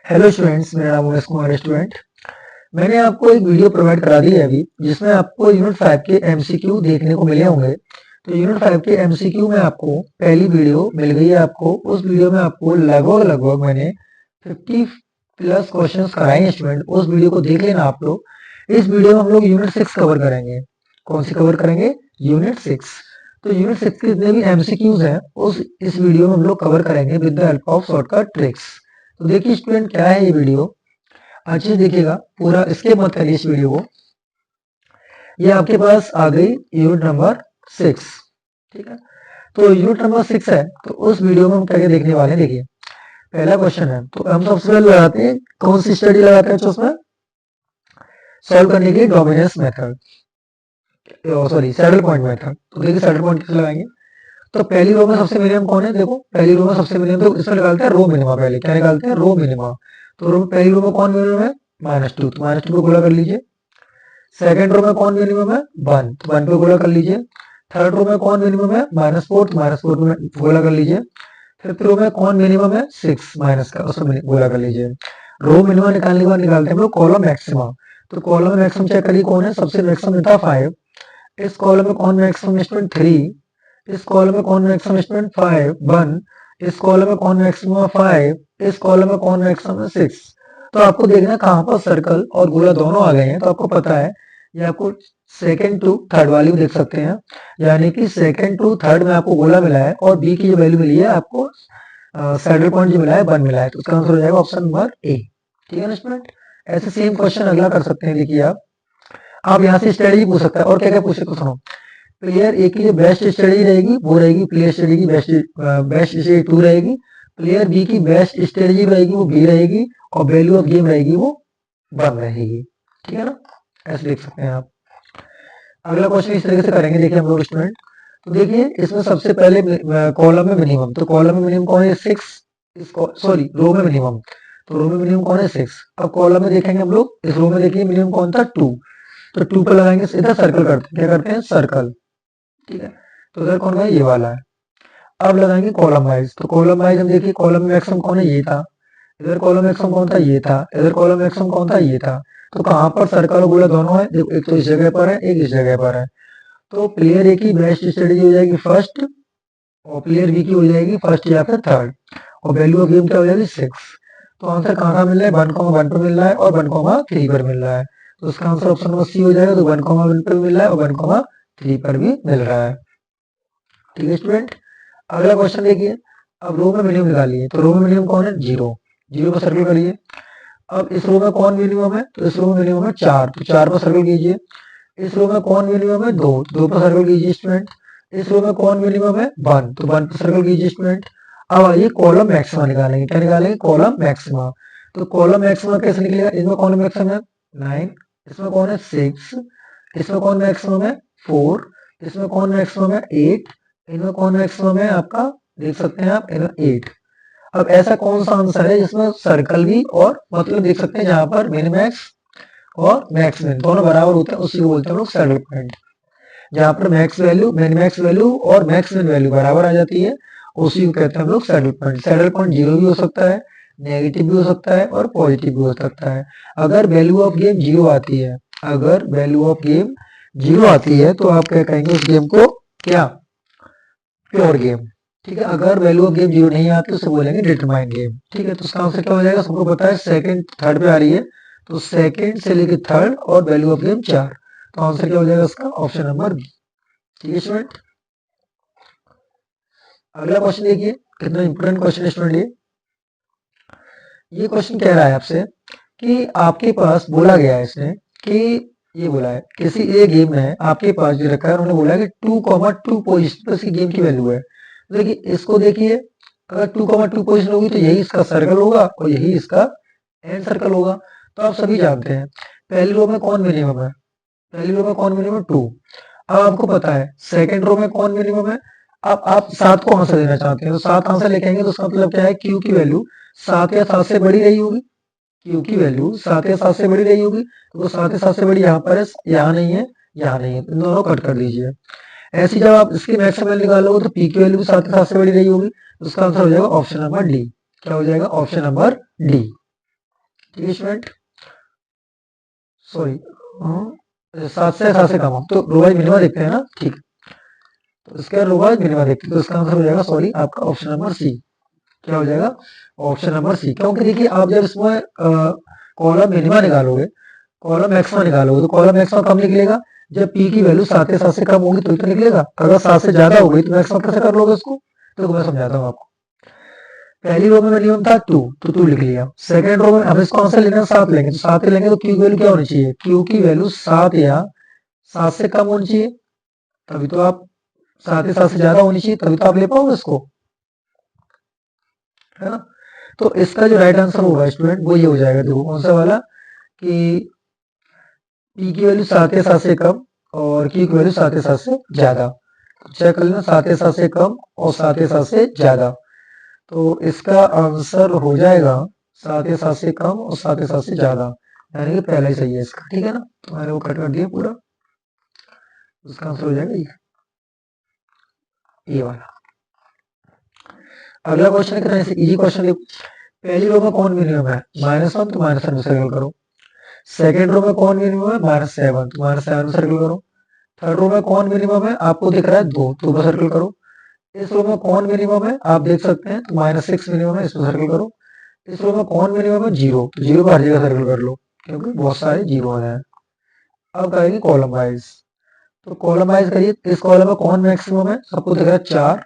Hello students, मेरा नाम Umesh Kumar student. मैंने आपको एक वीडियो प्रोवाइड करा दी है अभी, जिसमें आपको यूनिट 5 के एमसीक्यू देखने को मिले होंगे। तो यूनिट 5 के एमसीक्यू में आपको पहली वीडियो मिल गई है। आपको उस वीडियो में आपको लगभग लगभग मैंने 50 प्लस क्वेश्चंस कराए हैं स्टूडेंट। उस वीडियो को देख लेना आप लोग। इस वीडियो में हम लोग यूनिट 6 कवर करेंगे। कौन सी कवर करेंगे? यूनिट 6। तो यूनिट 6 के जितने भी एमसीक्यूज हैं उस इस वीडियो में हम लोग कवर करेंगे with the help of shortcut tricks. तो देखिए स्टूडेंट, क्या है ये वीडियो, अच्छे से देखिएगा, पूरा स्किप मत करिए इस वीडियो को। ये आपके पास आ गई यूनिट नंबर 6। ठीक है, तो यूनिट नंबर 6 है, तो उस वीडियो में हम क्या क्या देखने वाले हैं। देखिए, पहला क्वेश्चन है, तो हम सबसे पहले लगाते हैं, कौन सी स्टडी लगाते हैं उसमें सॉल्व करने के लिए? Dominance method, sorry saddle point method. तो देखिए सैडल पॉइंट कैसे लगाएंगे। तो पहली रो में सबसे मिनिमम कौन है? देखो पहली रो में सबसे मिनिमम, तो इसमें निकालते हैं रो मिनिमा। पहले क्या निकालते हैं? Row minima. तो पहली रो में कौन मिनिमम है? -2, तो -2 को गुणा कर लीजिए। सेकंड रो में कौन मिनिमम है? 1, तो 1 पे गुणा कर लीजिए। थर्ड रो में कौन मिनिमम है? -4, तो -4 में गुणा कर लीजिए। फिफ्थ रो में कौन मिनिमम है? 6 माइनस का, उसमें गुणा कर लीजिए। रो मिनिमम निकालने के बाद निकालते हैं हम लोग कॉलम मैक्सिमा। तो कॉलम मैक्सिमम चेक करिए कौन है। सबसे मैक्सिमम था 5। इस कॉलम में कौन मैक्सिमम स्टूडेंट? 3। इस कॉलम में कौन मैक्सिमम स्टूडेंट? 5 1। इस कॉलम में कौन मैक्सिमम है? 5। इस कॉलम में कौन मैक्सिमम है? 6। तो आपको देखना है कहां पर सर्कल और गोला दोनों आ गए हैं। तो आपको पता है, ये आपको सेकंड टू थर्ड वाली देख सकते हैं, यानी कि सेकंड टू थर्ड में आपको गोला मिला है और बी की जो वैल्यू मिली है आपको सैडल पॉइंट जो मिला है 1 मिला है। तो इसका आंसर हो जाएगा ऑप्शन नंबर ए। ठीक है ना स्टूडेंट। ऐसे सेम क्वेश्चन अगला कर सकते हैं। देखिए आप यहाँ से स्ट्रेटेजी पूछ सकते हैं। और क्या क्या पूछ सकते हो सुनो। प्लेयर ए की जो बेस्ट स्टडी रहेगी वो रहेगी प्लेयर स्टडी की बेस्ट बेस्ट स्टडी 2 रहेगी। प्लेयर बी की बेस्ट स्ट्रेटेजी रहेगी वो बी रहेगी, और वैल्यू ऑफ गेम रहेगी वो 1 रहेगी। ठीक है ना, ऐसे देख सकते हैं आप। अगला क्वेश्चन इस तरीके से करेंगे, देखिए हम लोग स्टूडेंट। तो देखिए इसमें सबसे पहले कॉलम में मिनिमम, तो कॉलम में मिनिमम कौन है? 6। सॉरी, रो में मिनिमम, तो रो में मिनिमम कौन है? 6। अब कॉलम में देखेंगे हम लोग, इस रो में देखिए मिनिमम कौन था? 2। तो 2 पर लगाएंगे, इधर सर्कल करते हैं। क्या करते हैं? सर्कल। ठीक है, तो इधर कौन है? ये वाला है। अब लगाएंगे कॉलम वाइज। तो कॉलम वाइज हम देखिए कॉलम में मैक्सिमम कौन है? ये था। इधर कॉलम मैक्सिमम कौन था? ये था। इधर कॉलम मैक्सिमम कौन था? ये था। तो कहां पर सर्कल और गोला दोनों है? देखो, एक तो इस जगह पर है, एक इस जगह पर है। तो प्लेयर ए की बेस्ट स्ट्रेटेजी हो जाएगी फर्स्ट, और प्लेयर बी की हो जाएगी फर्स्ट या फिर थर्ड, और वैल्यू ऑफ गेम क्या हो जाएगी? 6। तो आंसर कहाँ मिल रहा है? 1,1 पर मिल रहा है और 1,3 पर मिल रहा है। तो इसका आंसर ऑप्शन नंबर सी हो जाएगा। तो 1,1 पर मिल रहा है और 1,3 पर भी मिल रहा है। ठीक है स्टूडेंट। अगला क्वेश्चन देखिए। अब रो में मिनिमम निकालिए। तो रो में मिनिमम कौन है? 0। 0 पर सर्कल करिए। अब इस रो में कौन मिनिमम है? तो इस रो में मिनिमम है 4, तो 4 पर सर्कल कीजिए। इस रो में कौन मिनिमम है? 2, 2 पर सर्कल कीजिए स्टूडेंट। इस रो में कौन मिनिमम है? 1, तो 1 पर सर्कल कीजिए स्टूडेंट। अब आइए कॉलम मैक्सिमा निकालेंगे। क्या निकालेंगे? Column maxima. तो कॉलम मैक्सिमा कैसे निकलेगा? इसमें कौन मैक्सिमम है? 9। इसमें कौन है? 6। इसमें कौन मैक्सिमम है? 4। इसमें कौन मैक्सिमम है? 8। इनमें कौन मैक्सिमम है? आपका देख सकते हैं आप, इनमें 8। अब ऐसा कौन सा आंसर है जिसमें सर्कल भी और मतलब देख सकते हैं जहां पर मिनिमैक्स और मैक्स मिन दोनों बराबर होते हैं, उसी को बोलते हैं हम लोग सैडल पॉइंट। जहां पर मैक्स वैल्यू, मिनिमैक्स वैल्यू और मैक्स मिन वैल्यू बराबर आ जाती है, उसी को कहते हैं हम लोग सैडल पॉइंट। सैडल पॉइंट 0 भी हो सकता है, नेगेटिव भी हो सकता है और पॉजिटिव भी हो सकता है। अगर वैल्यू ऑफ गेम 0 आती है, अगर वैल्यू ऑफ गेम 0 आती है तो आप क्या कहेंगे उस गेम को? क्या? Pure game. ठीक है, अगर वैल्यू ऑफ गेम 0 नहीं आती उसे बोलेंगे डिटरमाइन गेम। ठीक है, तो इसका आंसर क्या हो जाएगा? सबको पता है सेकंड थर्ड पे आ रही है, तो सेकंड से लेकर थर्ड और वैल्यू ऑफ गेम 4। तो आंसर क्या हो जाएगा इसका? Option number B. ठीक है स्टूडेंट। अगला क्वेश्चन देखिए, कितना इंपोर्टेंट क्वेश्चन है स्टूडेंट ये क्वेश्चन कह रहा है आपसे कि आपके पास बोला गया है इसने कि ये बोला है किसी एक गेम में आपके पास जो रखा है, उन्होंने बोला है कि 2,2 पोजीशन पर इसकी गेम की वैल्यू है। तो देखिए इसको देखिए, अगर 2,2 पोजीशन होगी तो यही इसका सर्कल होगा और यही इसका एंड सर्कल होगा। तो आप सभी जानते हैं पहली रो में कौन मिनिमम है? पहली रो में कौन मिनिमम? 2। अब आपको पता है सेकंड रो में कौन मिनिमम है? अब आप 7 को आंसर देना चाहते हैं, तो 7 आंसर लेके आएंगे तो उसका मतलब क्या है? क्यू की वैल्यू 7 या 7 से बड़ी रही होगी। क्यू की वैल्यू 7 या 7 से बड़ी रही होगी, तो वो 7 या 7 से बड़ी यहाँ पर है, यहाँ नहीं है, यहाँ नहीं है, इन दोनों कट कर दीजिए। ऐसी जब आप इसकी मैक्सिमम वैल्यू निकालोगे तो पी की वैल्यू भी 7 या 7 से बड़ी रही होगी, तो उसका आंसर हो जाएगा ऑप्शन नंबर डी। क्या हो जाएगा? Option number D. ठीक है स्टूडेंट, सॉरी 7 से कम हो तो रो वाइज मिनिमा देखते हैं ना, ठीक। तो इसके रो वाइज मिनिमा देखते हैं, तो इसका आंसर हो जाएगा सॉरी आपका ऑप्शन नंबर सी। क्या हो जाएगा? Option number C. क्योंकि देखिए आप जब इसमें कॉलम मिनिमा निकालोगे, कॉलम मैक्सिमा निकालोगे, तो कॉलम मैक्सिमा कब निकलेगा? जब पी की वैल्यू 7 के 7 से कम होगी तो निकलेगा। अगर 7 से ज्यादा हो गई तो मैक्सिमा कैसे कर लोगे उसको? तो मैं समझाता हूँ आपको। पहली रो में मिनिमम था 2, तो 2 लिख लिया। सेकंड रो में हम इसको आंसर लेना 7 लेंगे, तो 7 ही लेंगे, तो क्यू की वैल्यू क्या होनी चाहिए? क्यू की वैल्यू 7 या 7 से कम होनी चाहिए, तभी तो आप 7 या 7 से ज्यादा होनी चाहिए, तभी तो आप ले पाओगे इसको, है ना। तो इसका जो राइट आंसर होगा स्टूडेंट वो ये हो जाएगा, देखो कौन सा वाला, कि पी की वैल्यू 7 या 7 से कम और क्यू की वैल्यू 7 या 7 से ज्यादा। चेक कर लेना, 7 या 7 से कम और 7 या 7 से ज्यादा। तो इसका आंसर हो जाएगा 7 या 7 से कम और 7 या 7 से ज्यादा, यानी कि पहला ही सही है इसका, ठीक है ना। तो मैंने वो कट कर दिया पूरा, उसका आंसर हो जाएगा ये वाला। अगला क्वेश्चन कितना इजी क्वेश्चन देखो। पहली रो में कौन मिनिमम है? -1, तो -1 में सर्कल करो। सेकंड रो में कौन मिनिमम है? -7, तो -7 में सर्कल करो। थर्ड रो में कौन मिनिमम है? आपको दिख रहा है 2, तो 2 सर्कल करो। इस रो में कौन मिनिमम है? आप देख सकते हैं, तो -6 मिनिमम है, इसमें सर्कल करो। इस रो में कौन मिनिमम है? 0, तो 0 पर हर जगह सर्कल कर लो, क्योंकि बहुत सारे 0 हैं। अब करेंगे कॉलम वाइज, तो कॉलम वाइज करिए। इस कॉलम में कौन मैक्सिमम है? सबको दिख रहा है 4।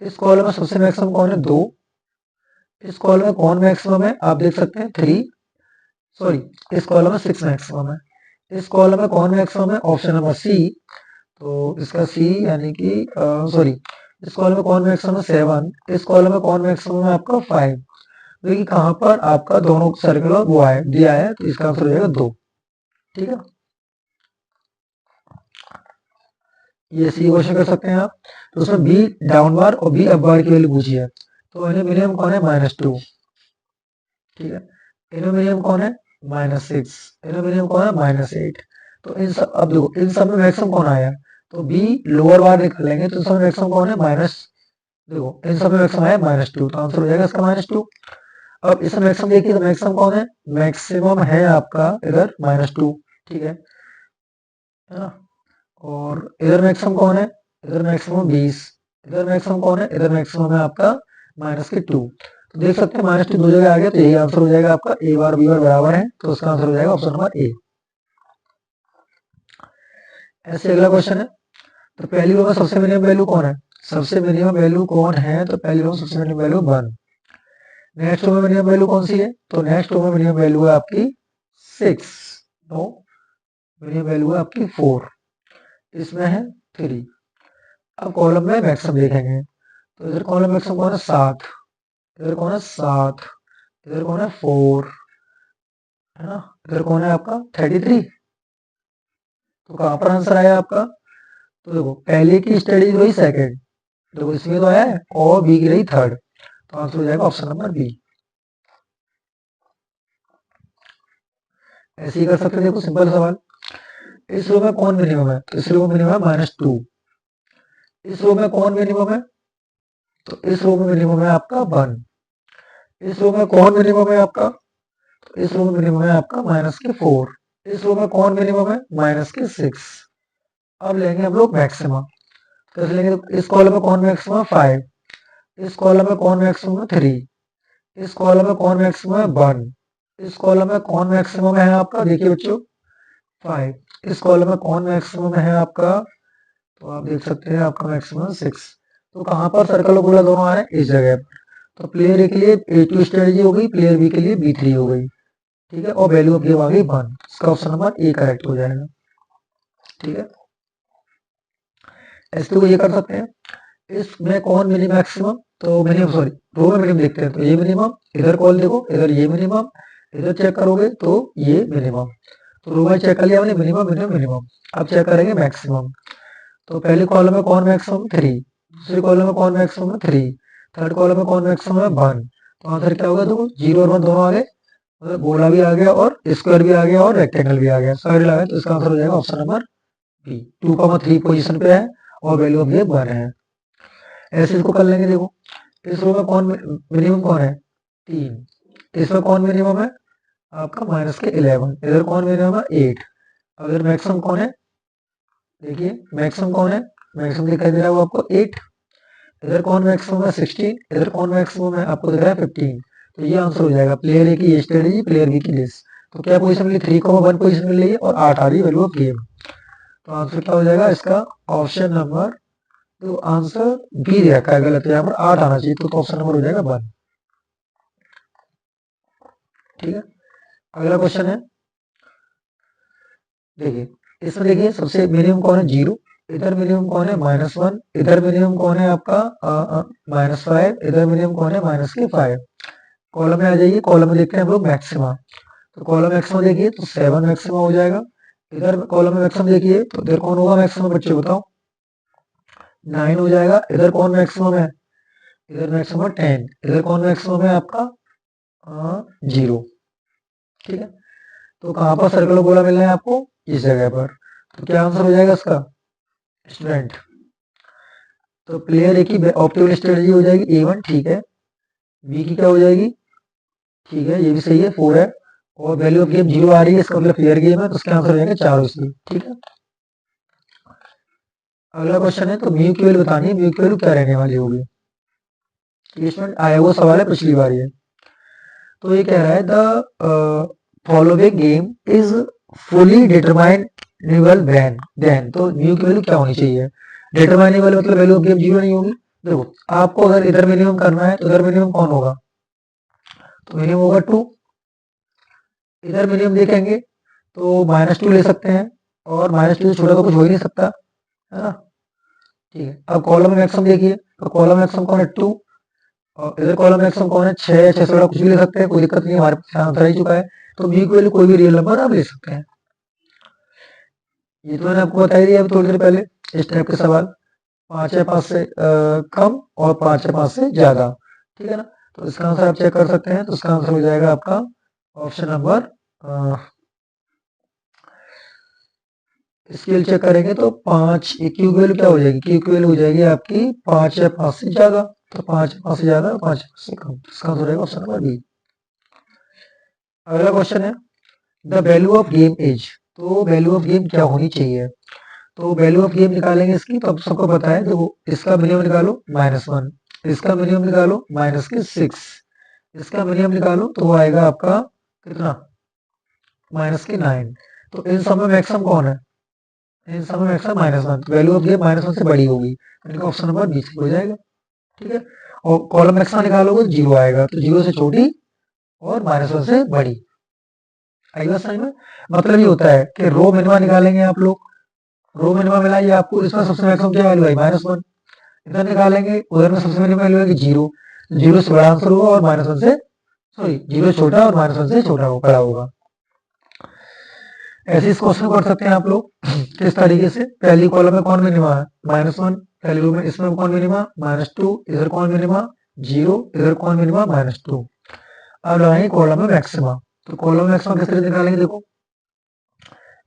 इस कॉलम में सबसे मैक्सिमम कौन है? 2। इस कॉलम में कौन मैक्सिमम है? आप देख सकते हैं 3, सॉरी इस कॉलम में 6 मैक्सिमम है। इस कॉलम में कौन मैक्सिमम है? Option number C. तो इसका सी यानी कि सॉरी, इस कॉलम में कौन मैक्सिमम है? 7। इस कॉलम में कौन मैक्सिमम है? आपका 5। देखिए कहां पर आपका दोनों सर्कल और वो है दिया है, तो इसका आंसर हो जाएगा 2, ठीक है। ये सी क्वेश्चन कर सकते हैं आप। तो उसमें बी डाउन बार और बी अप बार की वैल्यू पूछी है, तो इन्हें मिनिमम कौन है? -2, ठीक है। इन्हें मिनिमम कौन है? -6। इन्हें मिनिमम कौन है? -8। तो इन सब, अब देखो इन सब में मैक्सिमम कौन आया, तो बी लोअर बार निकालेंगे, तो इन सब में मैक्सिमम कौन है? देखो इन सब में मैक्सिमम आया -2, तो आंसर हो जाएगा इसका -2। अब इसमें मैक्सिमम देखिए, तो मैक्सिमम कौन है? मैक्सिमम है आपका इधर -2, ठीक है ना। और इधर मैक्सिमम कौन है? इधर मैक्सिमम 20। इधर मैक्सिमम कौन है? इधर मैक्सिमम है आपका -2। तो देख सकते हैं -2 दो जगह आ गया, तो यही आंसर हो जाएगा आपका। ए बार बी बार बराबर है, तो उसका आंसर हो जाएगा ऑप्शन नंबर ए। ऐसे अगला क्वेश्चन है, तो पहली रो में सबसे मिनिमम वैल्यू कौन है? सबसे मिनिमम वैल्यू कौन है? तो पहली रो में सबसे मिनिमम वैल्यू 1। नेक्स्ट रो में मिनिमम वैल्यू कौन सी है? तो नेक्स्ट रो में मिनिमम वैल्यू है आपकी 6। नो, मिनिमम वैल्यू है आपकी 4। इसमें है 3। अब कॉलम में मैक्सिमम देखेंगे, तो इधर कॉलम मैक्सिमम कौन है? 7। इधर कौन है? 7। इधर कौन है? 4, है ना। इधर कौन है आपका? 33। तो कहां पर आंसर आया आपका? तो देखो पहले की स्टडी रही सेकंड, देखो इसमें तो आया है, और बी की रही थर्ड, तो आंसर हो जाएगा ऑप्शन नंबर बी। ऐसे ही कर सकते हैं, देखो सिंपल सवाल। इस रो में कौन मिनिमम है? तो इस रो में मिनिमम है -2। इस रो में कौन मिनिमम है? तो इस रो में मिनिमम है आपका 1। इस रो में कौन मिनिमम है आपका? तो इस रो में मिनिमम है आपका -4। इस रो में कौन मिनिमम है? -6। अब लेंगे हम लोग मैक्सिमम, कैसे लेंगे? तो इस कॉलम में कौन मैक्सिमम है? 5। इस कॉलम में कौन मैक्सिमम है? 3। इस कॉलम में कौन मैक्सिमम है? 1। इस कॉलम में कौन मैक्सिमम है आपका? देखिए बच्चों 5। इस कॉलम में कौन मैक्सिमम है आपका? तो आप देख सकते हैं आपका मैक्सिमम 6। तो कहां पर सर्कल और गोला दोनों आ रहे हैं? इस जगह पर। तो प्लेयर ए के लिए A2 स्ट्रेटेजी हो गई, प्लेयर बी के लिए B3 हो गई, ठीक है। और वैल्यू ऑफ गिव आ गई 1। इसका ऑप्शन नंबर ए करेक्ट हो जाएगा, ठीक है। ऐसे को ये कर सकते हैं। इसमें कौन मिनिमम मैक्सिमम, तो मिनिमम सॉरी रो में मिनिमम देखते हैं, तो ये मिनिमम, इधर कॉल देखो, इधर ये मिनिमम, इधर चेक करोगे तो ये मिनिमम। तो रो में चेक कर लिया हमने, मिनिमम मिनिमम मिनिमम। अब चेक करेंगे मैक्सिमम, तो पहले कॉलम में कौन मैक्सिमम? 3। दूसरे कॉलम में कौन मैक्सिमम है? 3। थर्ड कॉलम में कौन मैक्सिमम है? 1। तो आंसर क्या होगा? देखो 0 और 1 दोनों आ गए, मतलब गोला भी आ गया और स्क्वायर भी आ गया और रेक्टेंगल भी आ गया, सारे आ गए, तो इसका आंसर हो जाएगा ऑप्शन नंबर बी। 2,3 पोजीशन पे है और वैल्यू ऑफ ये 1 है। ऐसे इसको कर लेंगे, देखो इस रो में कौन मिनिमम कौन है? 3। इसमें कौन मिनिमम है? आपका माइनस के 11, इधर कौन मिनिमम है 8। अब इधर मैक्सिमम कौन है, देखिए मैक्सिमम कौन है, मैक्सिमम दिखाई दे रहा है वो आपको 8। इधर कौन मैक्सिमम है 16, इधर कौन मैक्सिमम है आपको दिख रहा है 15। तो ये आंसर हो जाएगा प्लेयर ए की ये स्ट्रेटेजी, प्लेयर बी की दिस। तो क्या पोजीशन मिली 3,1 पोजीशन मिल रही है और 8 आ रही है वैल्यू ऑफ गेम। तो आंसर क्या हो जाएगा इसका, ऑप्शन नंबर, तो आंसर बी दे रखा है गलत है, यहाँ पर 8 आना चाहिए, तो ऑप्शन नंबर हो जाएगा 1। ठीक है, अगला क्वेश्चन है, देखिए इसमें देखिए सबसे मिनिमम कौन है 0, इधर मिनिमम कौन है -1, इधर मिनिमम कौन है आपका -5, इधर मिनिमम कौन है -5। कॉलम में आ जाइए, कॉलम में देखते हैं हम लोग मैक्सिमा। तो कॉलम मैक्सिमम देखिए तो 7 मैक्सिमम हो जाएगा। इधर कॉलम में मैक्सिमम देखिए तो इधर कौन होगा मैक्सिमम, बच्चे बताओ, 9 हो जाएगा। इधर कौन मैक्सिमम है, इधर मैक्सिमम 10, इधर कौन मैक्सिमम है आपका 0। ठीक है, तो कहाँ पर सर्कल गोला मिलना है आपको, इस जगह पर। तो क्या आंसर हो जाएगा इसका स्टूडेंट, तो प्लेयर ए की ऑप्टिमल स्ट्रेटजी हो जाएगी A1, ठीक है। बी की क्या हो जाएगी, ठीक है ये भी सही है 4 है। और वैल्यू ऑफ गेम 0 आ रही है, इसका मतलब फेयर गेम है, तो इसका आंसर हो जाएगा 4 इसलिए। ठीक है, अगला क्वेश्चन है, तो म्यू की वैल्यू बतानी है, म्यू की वैल्यू क्या रहने वाली होगी। ये स्टूडेंट आया हुआ सवाल है पिछली बार ये। तो ये कह रहा है the following game is fully determinable when then. तो म्यू की वैल्यू क्या होनी चाहिए, डिटरमाइनेबल मतलब वैल्यू ऑफ गेम 0 नहीं होगी। देखो आपको अगर इधर मिनिमम करना है तो इधर मिनिमम कौन होगा, तो मिनिमम होगा 2। इधर मिनिमम देखेंगे तो -2 ले सकते हैं, और -2 से छोटा तो कुछ हो ही नहीं सकता, है ना। ठीक है, अब कॉलम में मैक्सिमम देखिए, तो कॉलम मैक्सिमम कौन है 2, और इधर कॉलम मैक्सिमम कौन है 6 या 6 से बड़ा कुछ भी ले सकते हैं, कोई दिक्कत नहीं, हमारे पास आंसर आ ही चुका है। तो म्यू की वैल्यू कोई भी रियल नंबर आप ले सकते हैं। ये तो मैंने आपको बता ही दिया अभी थोड़ी देर पहले, इस टाइप के सवाल 5 या 5 से कम और 5 या 5 से ज्यादा। ठीक है ना, तो इसका आंसर आप चेक कर सकते हैं। तो इसका आंसर हो जाएगा आपका ऑप्शन नंबर, स्केल चेक करेंगे तो 5, क्यू की वैल्यू क्या हो जाएगी, क्यू की वैल्यू हो जाएगी आपकी 5 या 5 से ज्यादा। तो 5 या 5 से ज्यादा, 5 या 5 से कम, इसका आंसर हो जाएगा ऑप्शन नंबर बी। अगला क्वेश्चन है, the value of game is. तो वैल्यू ऑफ गेम क्या होनी चाहिए, तो वैल्यू ऑफ गेम निकालेंगे इसकी, तो अब सबको पता है, देखो इसका मिनिमम निकालो -1, इसका मिनिमम निकालो -6, इसका मिनिमम निकालो तो वो आएगा आपका कितना -9। तो इन सब में मैक्सिमम कौन है, इन सब में मैक्सिमम -1, वैल्यू ऑफ गेम -1 से बड़ी होगी, यानी कि ऑप्शन नंबर बी हो जाएगा। ठीक है, और कॉलम मैक्सिमम निकालोगे 0 आएगा, तो 0 से छोटी और -1 से बड़ी। आई बात समझ में, मतलब ये होता है कि रो मिनिमा निकालेंगे आप लोग, रो मिनिमा मिला ये आपको, इसमें सबसे मैक्सिमम क्या वैल्यू आई -1, इधर निकालेंगे उधर में सबसे मिनिमम वैल्यू है कि 0, 0 से बड़ा आंसर होगा और -1 से, सॉरी 0 छोटा और -1 से छोटा बड़ा होगा। ऐसे इस क्वेश्चन को कर सकते हैं आप लोग किस तरीके से, पहली कॉलम में कौन मिनिमा है -1, पहली रो में इसमें कौन मिनिमा -2, इधर कौन मिनिमा 0, इधर कौन मिनिमा -2। अब लगाएंगे कॉलम में मैक्सिमा, तो कॉलम में मैक्सिमा किस तरह से निकालेंगे, देखो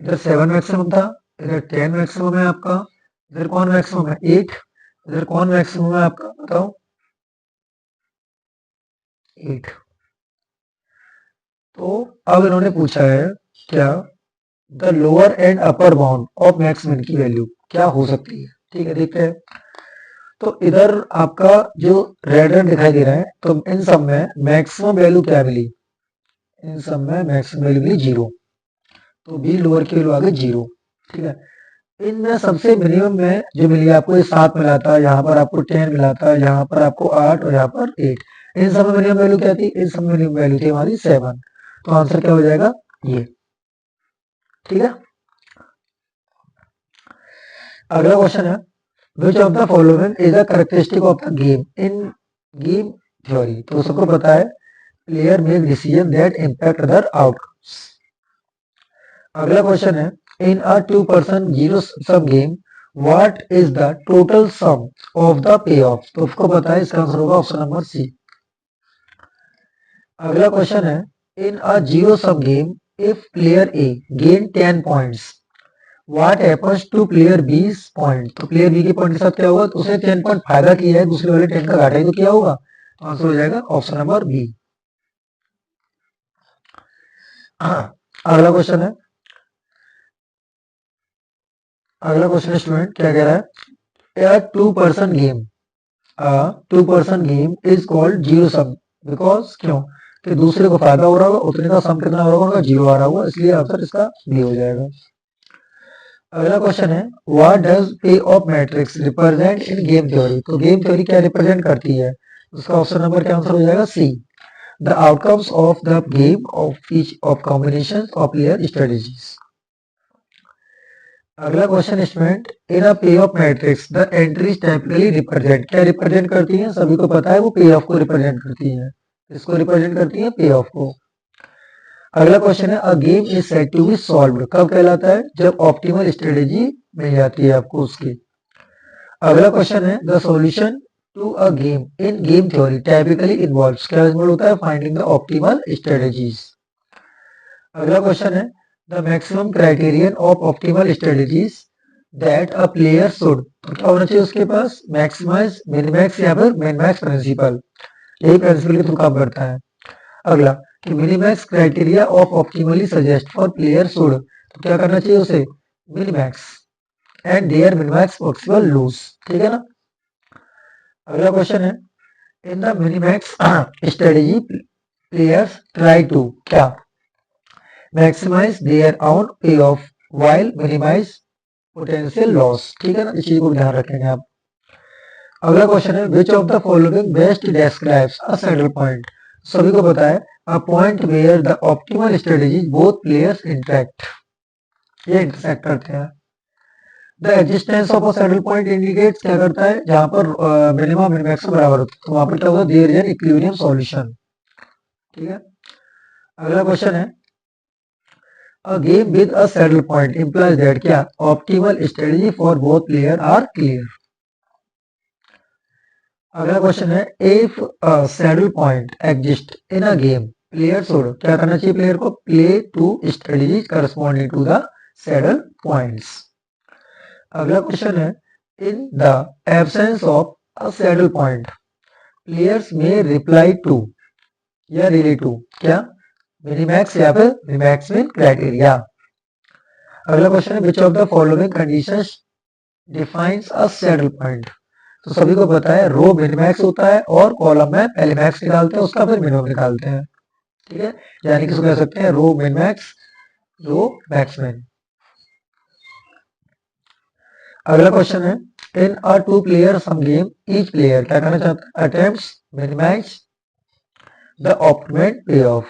इधर 7 मैक्सिमम था, इधर 10 मैक्सिमम है आपका, इधर कौन मैक्सिमम है 8, इधर कौन मैक्सिमम है आपका बताओ 8। तो अब इन्होंने पूछा है क्या, the lower and upper bound of max min की वैल्यू क्या हो सकती है। ठीक है, देखते हैं। तो इधर आपका जो रेड रेड दिखाई दे रहा है, तो इन सब में मैक्सिमम वैल्यू क्या मिली, इन सब में मैक्सिमम वैल्यू मिली 0, तो बी लोअर की वैल्यू आ गई 0। ठीक है, इनमें सबसे मिनिमम में जो मिली आपको ये 7 मिला था, यहाँ पर आपको 10 मिला था, यहाँ पर आपको 8 और यहाँ पर 8। इन सब में मिनिमम वैल्यू क्या थी, इन सब में मिनिमम वैल्यू थी हमारी 7। तो आंसर क्या हो जाएगा ये। ठीक है, अगला क्वेश्चन है, which of the following is a characteristic of the game in game theory. तो सबको पता है player make decision that impact other outcomes. अगला क्वेश्चन है, in a 2-person zero sum game what is the total sum of the pay of. तो आपको पता है इसका आंसर होगा ऑप्शन नंबर सी। अगला क्वेश्चन है, in a zero sum game if player A gain 10 points what happens to player B point. तो player B के पॉइंट के साथ क्या होगा, तो उसने 10 पॉइंट फायदा किया है, दूसरे वाले 10 का घाटा ही तो किया होगा। तो आंसर हो जाएगा ऑप्शन नंबर बी। अगला क्वेश्चन है, अगला क्वेश्चन स्टूडेंट क्या कह रहा है, a two person game, a two person game is called zero sum because क्यों कि दूसरे को फायदा हो रहा होगा, उतने का सम कितना हो रहा होगा, जीरो आ रहा होगा, इसलिए आंसर इसका बी हो जाएगा। अगला क्वेश्चन है, what does payoff matrix represent in game theory, तो गेम थ्योरी क्या रिप्रेजेंट करती है, उसका ऑप्शन नंबर क्या आंसर हो जाएगा, C, the outcomes of the game of each of combination of player strategies. अगला question student, in a payoff matrix the entries typically represent, क्या रिप्रेजेंट करती हैं, सभी को पता है वो पे ऑफ को रिप्रेजेंट करती हैं, इसको रिप्रेजेंट करती हैं पे ऑफ को। अगला क्वेश्चन है, a game is said to be solved कब कहलाता है, जब ऑप्टिमल स्ट्रेटेजी मिल जाती है आपको उसकी। अगला क्वेश्चन है, the solution to a game in game theory typically involves, क्या इन्वॉल्व होता है, फाइंडिंग द ऑप्टिमल स्ट्रेटेजीज। अगला क्वेश्चन है, the maximum criterion of optimal strategies that a player should, तो क्या होना चाहिए उसके पास, मैक्सिमाइज, मिनिमैक्स या फिर मिनमैक्स प्रिंसिपल, यही प्रिंसिपल के थ्रू काम करता है। अगला कि minimax criteria of optimally suggest for player should, तो क्या करना चाहिए उसे, minimax and their minimax possible lose, ठीक है ना। अगला क्वेश्चन है, in the minimax strategy players try to क्या, maximize their own pay off while minimize potential loss, ठीक है ना, इस चीज को ध्यान रखेंगे आप। अगला क्वेश्चन है, which of the following best describes a saddle point, सभी को पता है a point where the optimal strategy both players interact, ये इंटरसेक्ट करते हैं। The existence of a saddle point indicates, क्या करता है, जहां पर मिनिमम और मिनिमैक्स बराबर होता है तो वहां पर क्या होता है, there is an equilibrium solution, ठीक है। अगला क्वेश्चन है, a game with a saddle point implies that क्या, optimal strategy for both player are clear. अगला क्वेश्चन है, if a saddle point exist in a game player should, क्या करना चाहिए प्लेयर को, play to strategy corresponding to the saddle points. अगला question है, in the absence of a saddle point players में reply to या relate to क्या, minimax या फिर मिनिमैक्स में क्राइटेरिया। अगला क्वेश्चन है, which of the following conditions defines a saddle point, तो सभी को पता है रो मिनिमैक्स होता है और कॉलम में पहले मैक्स निकालते हैं उसका फिर मिनिमम निकालते हैं, ठीक है, यानी कि इसको कह सकते हैं रो मिनमैक्स, रो मैक्समिन। अगला क्वेश्चन है, in a two player sum game each player क्या करना चाहता है, attempts minimise the optimum payoff.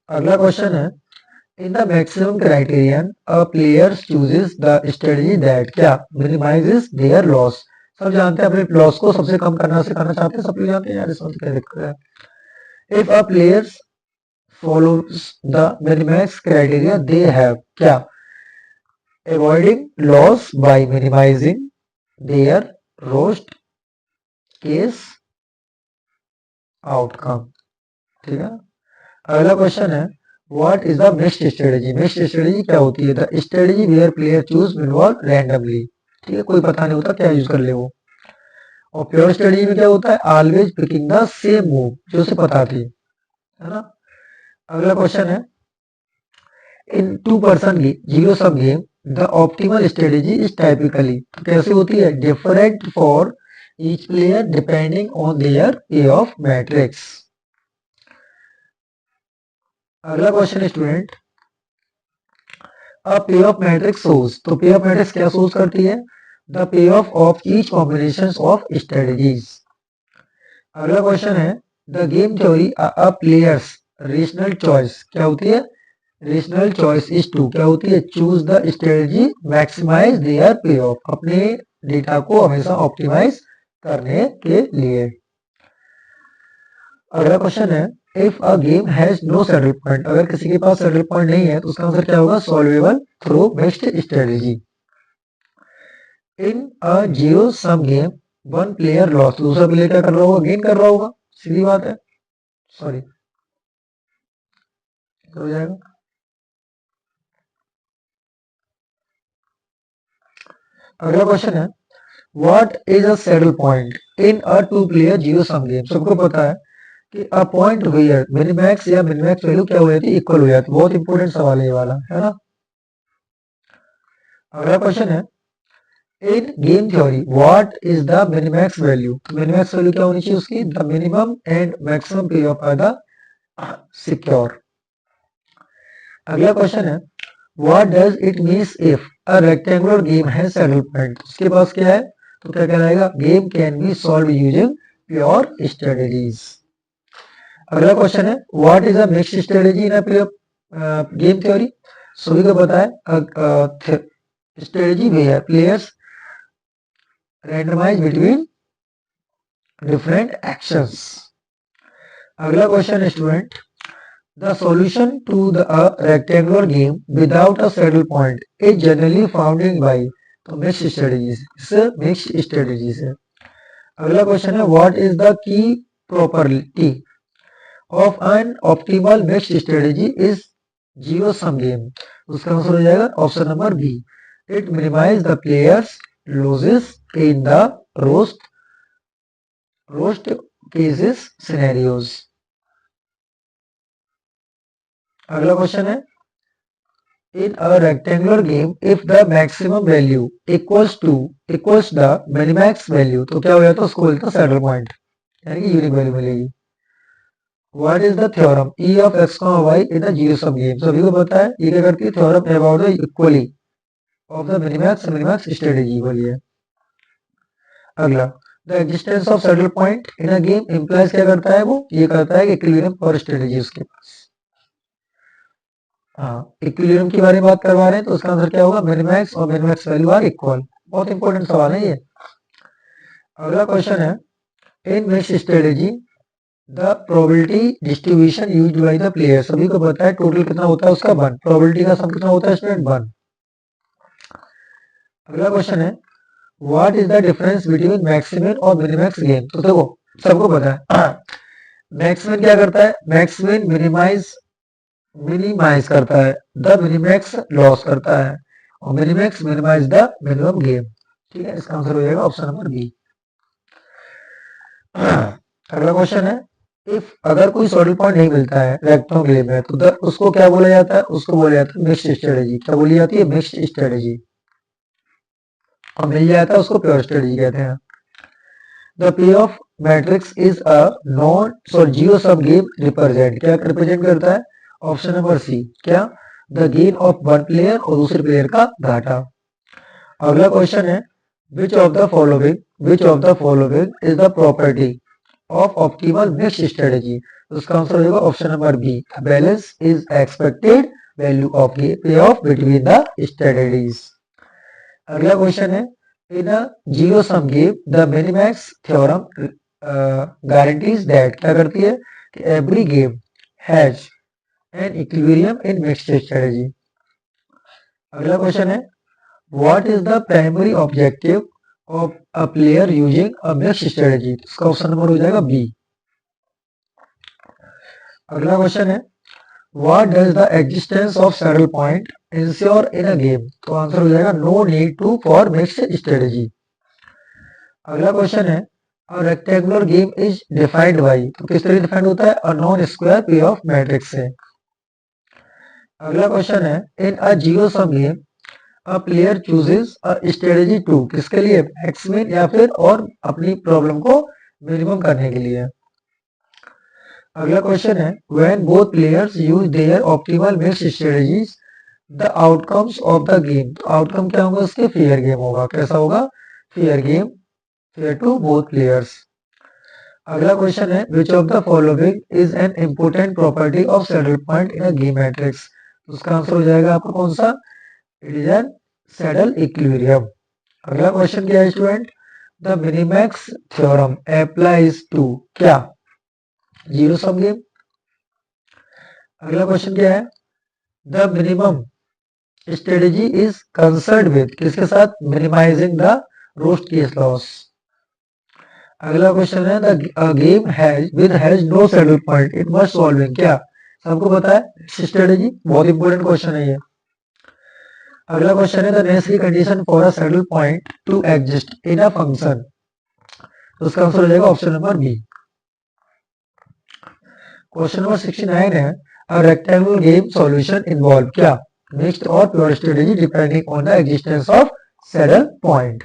अगला क्वेश्चन है, in the maximum criterion a player chooses the strategy that क्या, मिनिमाइजेस देयर लॉस, सब जानते हैं अपने लॉस को सबसे कम करना सिखाना चाहते हैं, सब लोग जानते हैं यार, इसमें क्या दिक्कत है। If a players follows the minimax criteria they have क्या, avoiding loss by minimizing their worst case outcome, ठीक है। अगला क्वेश्चन है, what is the mixed strategy, mixed strategy क्या होती है, the strategy where player choose involve randomly, ठीक है, कोई पता नहीं होता क्या यूज कर ले वो। और प्योर स्ट्रेटेजी में क्या होता है, always picking the same move जो उसे पता थी, है ना। अगला क्वेश्चन है, in two person zero sum game the optimal strategy is typically, कैसे होती है, different for each player depending on their पे ऑफ मैट्रिक्स। अगला question student, a payoff matrix source, तो पे ऑफ मैट्रिक्स क्या सोर्स करती है, the pay of each combination of strategies. अगला क्वेश्चन है, the game theory a players rational choice क्या होती है, रेशनल चॉइस इज टू क्या होती है, choose the strategy maximize their पे ऑफ, अपने डेटा को हमेशा ऑप्टिमाइज करने के लिए। अगला क्वेश्चन है, if a game has no saddle point, अगर किसी के पास सैडल पॉइंट नहीं है तो उसका आंसर क्या होगा, solvable through mixed strategy. In a zero sum game one player loss, दूसरा प्लेयर क्या कर रहा होगा, गेन कर रहा होगा, सीधी बात है, सॉरी हो जाएगा। अगला क्वेश्चन है, what is a saddle point in a two player zero sum game, सबको पता है कि अ पॉइंट वेयर मिनिमैक्स या मिनिमैक्स वैल्यू क्या हो जाती है, इक्वल हो जाती है। बहुत इंपॉर्टेंट सवाल है ये वाला, है ना। अगला क्वेश्चन है, in game theory what is the minimax value. Minimax value क्या होनी चाहिए उसकी, the minimum and maximum P of R the secure. अगला क्वेश्चन है, what does it means if a rectangular game has saddle point. उसके पास क्या है, तो क्या कहलाएगा, game can be solve using pure strategies. अगला क्वेश्चन है, what is a mixed strategy in game theory. सभी को पता है स्ट्रेटेजी वे है players randomize between different actions. अगला क्वेश्चन है student, the solution to the rectangular game without a saddle point is generally found in by, तो mixed strategies, इससे मिक्स्ड स्ट्रेटजीज है। अगला क्वेश्चन है, what is the key property of an optimal mixed strategy is zero sum game. उसका answer हो जाएगा option number B, it minimize the players losses in the worst cases scenarios. अगला question है, in a rectangular game if the maximum value equals the minimax value, तो क्या हो जाता है, उसको बोलते हैं सैडल पॉइंट, यानी कि यूनिक वैल्यू मिलेगी। What is the theorem E of X Y in a zero sum game. सभी को पता है ये क्या करती है, theorem about the equally of the minimax strategy वाली है। अगला, the existence of saddle point in a game implies क्या करता है, वो ये करता है कि इक्विलिब्रियम और स्ट्रेटेजी उसके पास। हाँ, इक्विलिब्रियम के बारे में बात करवा रहे हैं, तो उसका आंसर क्या होगा, मिनिमैक्स और मिनिमैक्स वैल्यू आर इक्वल। बहुत इंपॉर्टेंट सवाल है ये। अगला क्वेश्चन है, इन mixed strategy the probability distribution used by the player. सभी को पता है टोटल कितना होता है उसका 1, प्रोबेबिलिटी का सम कितना होता है स्टूडेंट 1। अगला क्वेश्चन है, what is the difference between maximum और मिनिमैक्स गेम। तो देखो सबको पता है मैक्सिमम क्या करता है, मैक्सिमम मिनिमाइज करता है, द मिनिमैक्स लॉस करता है, और minimax minimize the minimum game. ठीक है, इसका आंसर हो जाएगा ऑप्शन नंबर बी। अगला क्वेश्चन है, इफ अगर कोई सॉलिड पॉइंट नहीं मिलता है रेक्टेंगल में, तो उसको क्या बोला जाता है, उसको बोला जाता है मिक्स्ड स्ट्रेटेजी। क्या बोली जाती है, मिक्स्ड स्ट्रेटेजी। और मिल जाता है उसको प्योर स्ट्रेटेजी कहते हैं। The payoff matrix is a non zero sum game represent, क्या रिप्रेजेंट करता है, ऑप्शन नंबर सी, क्या, the gain of one player और दूसरे प्लेयर का घाटा। अगला क्वेश्चन है, which of the following is the property of optimal mixed strategy. उसका आंसर होगा option number B, balance is expected value of payoff between the strategies. अगला question है, in a zero sum game the minimax theorem guarantees that, क्या करती है कि every game has an equilibrium in mixed strategy. अगला question है, what is the primary objective of a player using a mixed strategy. इसका option number हो जाएगा B. अगला क्वेश्चन है, what does the existence of saddle point ensure in a game. तो answer हो जाएगा no need to for mixed strategy. अगला question है, a rectangular game is defined bye, तो किस तरह डिफाइंड होता है, a non square payoff matrix से। अगला क्वेश्चन है, in a zero sum game a player chooses a strategy to, किसके लिए, मैक्सिमम या फिर और अपनी प्रॉब्लम को मिनिमम करने के लिए। अगला क्वेश्चन है, when both players use their optimal mixed strategies the outcomes of the game. तो आउटकम क्या होगा उसके, फेयर गेम होगा। कैसा होगा, fair game, fair to both players. अगला क्वेश्चन है, which of the following is an important property of saddle point in a game matrix. उसका आंसर हो जाएगा आपका कौन सा, it is an saddle equilibrium. अगला क्वेश्चन क्या है student, the minimax theorem applies to, क्या, जीरो सम गेम। अगला क्वेश्चन क्या है, the minimum strategy is concerned with, किसके साथ, minimizing the worst case loss. अगला क्वेश्चन है, the game has no saddle point it must solving, क्या, सबको पता है स्ट्रेटेजी, बहुत इंपॉर्टेंट क्वेश्चन है ये। अगला क्वेश्चन है, the necessary condition for a saddle point to exist in a function. तो उसका आंसर हो जाएगा option number B. Question number 69 है a rectangular game solution involve क्या मिक्स्ड और pure strategy depending on the existence of saddle point.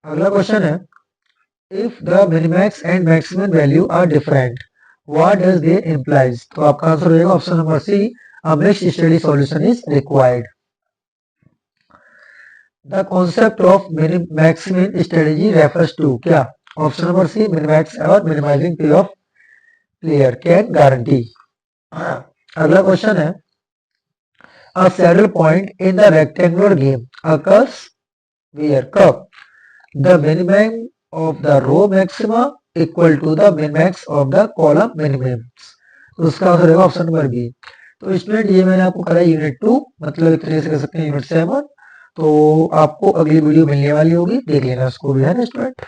अगला question है if the minimax and maximum value are different what does they implies. तो आपका answer होगा option number C a mixed study solution is required. The concept of maximum strategy refers to क्या option number C minimax और minimizing pay off player can guarantee. अगला question है a saddle point in the rectangular game occurs where कब the minimum of the row maxima equal to the minmax of the column minimums। तो उसका answer होगा option number B. तो student ये मैंने आपको कराया यूनिट 2 मतलब एक तरीके से कह सकते हैं यूनिट 7। तो आपको अगली वीडियो मिलने वाली होगी, देख लेना उसको भी है ना स्टूडेंट।